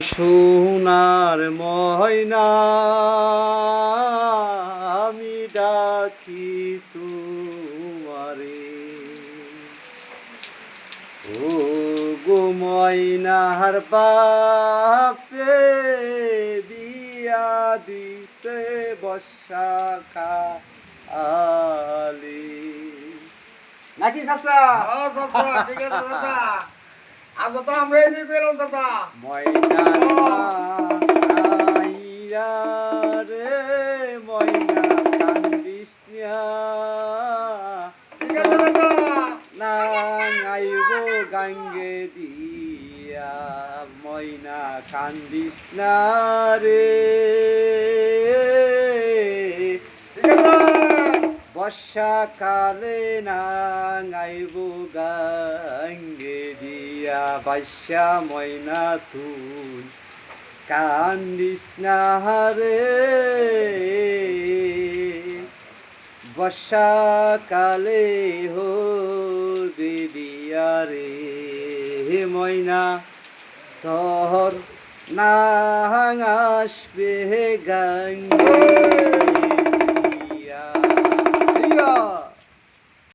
সোনার ময়না আমি ডাকি তোমারে, ও গো ময়নার বাপে দিয়া দিছে বর্ষা কালে। নাকি চাচা? ঠিক আছে দাদা, আজ তো আমরা এনে পেলাম দাদা। ময়না আইয়া রে ময়না কান্দিস ঠিক আছে দাদা। না আইব গাঙ্গে দিয়া, ময়না কান্দিস না রে। ঠিক আছে বর্ষাকালে না আইব গাঙ্গে দিয়া, বাসা ময়না তুই কান্দিস না রে। বর্ষাকালে হবে দিয়া রে ময়না, তোর না আসবে গাঙ্গে দিয়া।